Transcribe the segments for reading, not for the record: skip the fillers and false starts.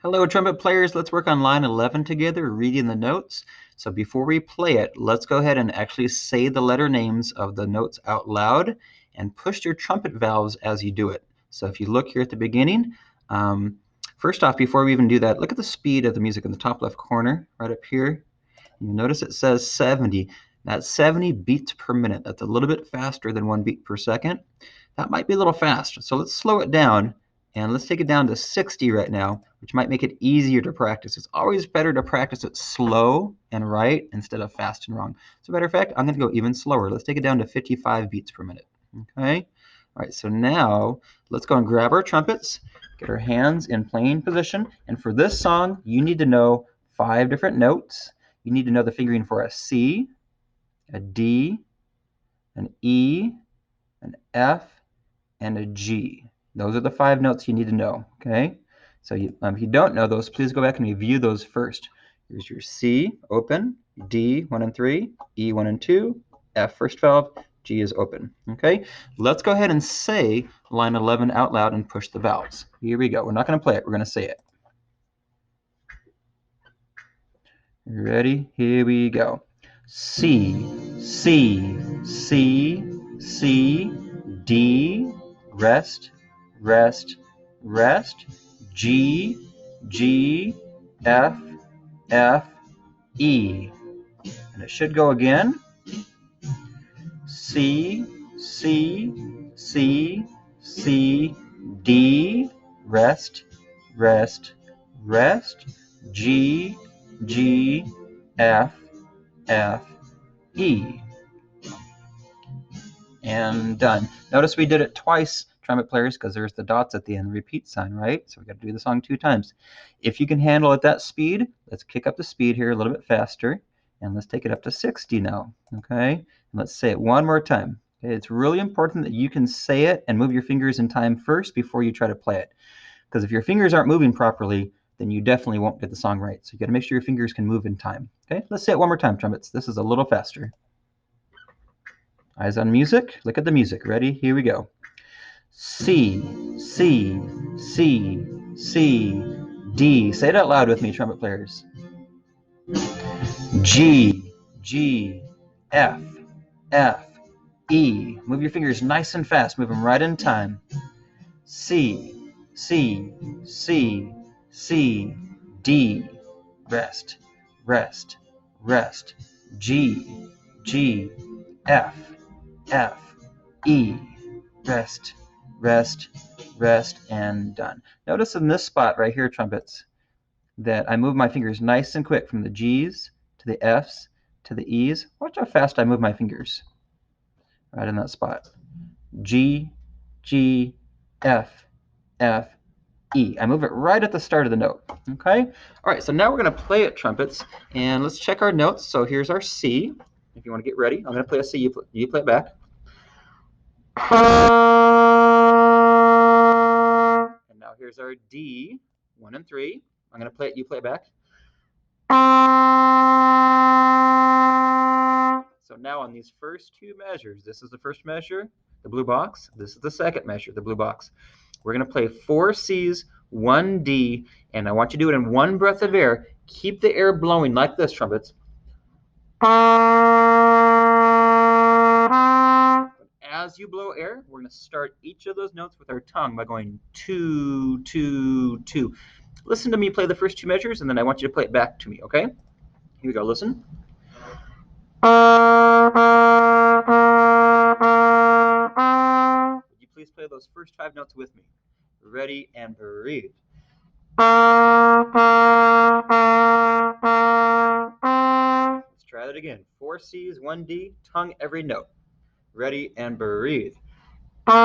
Hello, trumpet players. Let's work on line 11 together, reading the notes. So before we play it, let's go ahead and actually say the letter names of the notes out loud and push your trumpet valves as you do it. So if you look here at the beginning, first off, before we even do that, look at the speed of the music in the top left corner, right up here. You'll notice it says 70. That's 70 beats per minute. That's a little bit faster than 1 beat per second. That might be a little fast, so let's slow it down. And let's take it down to 60 right now, which might make it easier to practice. It's always better to practice it slow and right instead of fast and wrong. As a matter of fact, I'm going to go even slower. Let's take it down to 55 beats per minute. Okay? All right, so now let's go and grab our trumpets, get our hands in playing position. And for this song, you need to know 5 different notes. You need to know the fingering for a C, a D, an E, an F, and a G. Those are the 5 notes you need to know, okay? So if you don't know those, please go back and review those first. Here's your C, open, D, 1 and 3, E, 1 and 2, F, first valve, G is open, okay? Let's go ahead and say line 11 out loud and push the valves. Here we go. We're not going to play it. We're going to say it. Ready? Here we go. C, C, C, C, D, rest, rest, rest, G, G, F, F, E. And it should go again. C, C, C, C, D, rest, rest, rest, G, G, F, F, E. And done. Notice we did it twice, trumpet players, because there's the dots at the end, repeat sign, right? So we got to do the song 2 times. If you can handle it that speed, let's kick up the speed here a little bit faster, and let's take it up to 60 now, okay? And let's say it one more time. Okay? It's really important that you can say it and move your fingers in time first before you try to play it, because if your fingers aren't moving properly, then you definitely won't get the song right. So you got to make sure your fingers can move in time. Okay, let's say it one more time, trumpets. This is a little faster. Eyes on music. Look at the music. Ready? Here we go. C, C, C, C, D. Say it out loud with me, trumpet players. G, G, F, F, E. Move your fingers nice and fast. Move them right in time. C, C, C, C, D, rest, rest, rest, G, G, F, F, E, rest, rest, rest, and done. Notice in this spot right here, trumpets, that I move my fingers nice and quick from the G's to the F's to the E's. Watch how fast I move my fingers right in that spot. G, G, F, F, E. I move it right at the start of the note, okay? All right, so now we're going to play it, trumpets, and let's check our notes. So here's our C. If you want to get ready, I'm going to play a C. You play it back. And now here's our D, 1 and 3. I'm going to play it. You play it back. So now on these first 2 measures, this is the first measure, the blue box. This is the second measure, the blue box. We're going to play 4 C's, 1 D, and I want you to do it in 1 breath of air. Keep the air blowing like this, trumpets. As you blow air, we're going to start each of those notes with our tongue by going 2, 2, 2. Listen to me play the first 2 measures, and then I want you to play it back to me, okay? Here we go, listen. Would you please play those first 5 notes with me? Ready and breathe. Let's try that again. 4 C's, 1 D, tongue every note. Ready and breathe. Okay.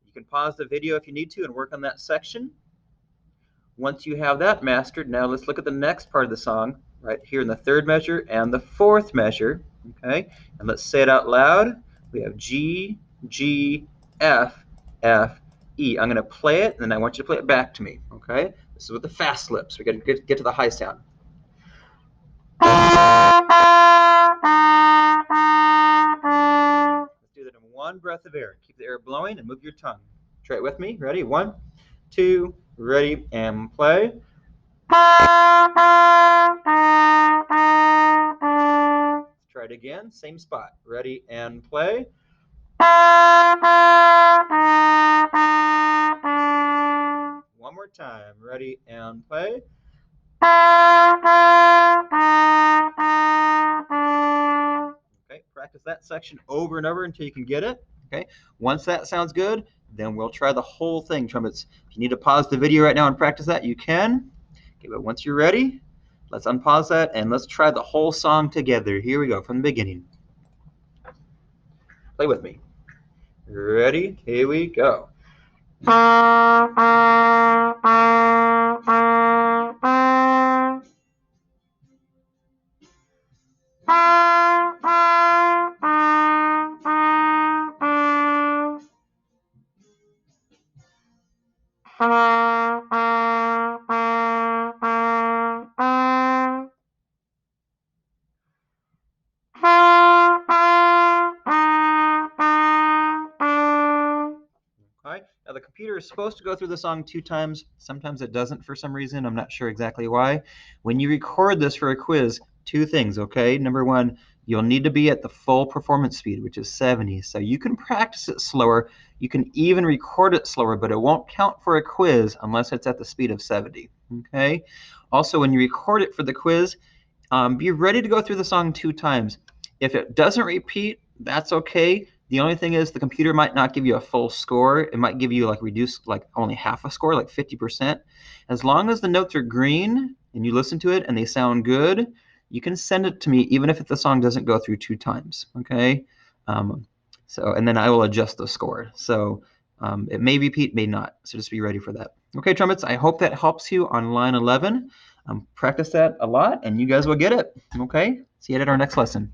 You can pause the video if you need to and work on that section. Once you have that mastered, now let's look at the next part of the song, right here in the 3rd measure and the 4th measure, okay? And let's say it out loud. We have G, G, F, F, E. I'm going to play it, and then I want you to play it back to me, okay? This is with the fast lips. We got to get to the high sound. Let's do that in 1 one breath of air. Keep the air blowing and move your tongue. Try it with me. Ready? 1, 2, ready, and play. Try it again. Same spot. Ready, and play. One more time. Ready, and play. Okay, practice that section over and over until you can get it. Okay, once that sounds good, then we'll try the whole thing, trumpets. If you need to pause the video right now and practice that, you can. Okay, but once you're ready, let's unpause that and let's try the whole song together. Here we go from the beginning. Play with me. Ready? Here we go. Right. Now the computer is supposed to go through the song 2 times. Sometimes it doesn't for some reason. I'm not sure exactly why. When you record this for a quiz, 2 things, okay? Number 1, you'll need to be at the full performance speed, which is 70. So you can practice it slower. You can even record it slower, but it won't count for a quiz unless it's at the speed of 70, okay? Also, when you record it for the quiz, be ready to go through the song 2 times. If it doesn't repeat, that's okay. The only thing is the computer might not give you a full score. It might give you only half a score, like 50%. As long as the notes are green and you listen to it and they sound good, you can send it to me even if the song doesn't go through 2 times, okay? And then I will adjust the score. So it may repeat, may not. So just be ready for that. Okay, trumpets, I hope that helps you on line 11. Practice that a lot and you guys will get it, okay? See you at our next lesson.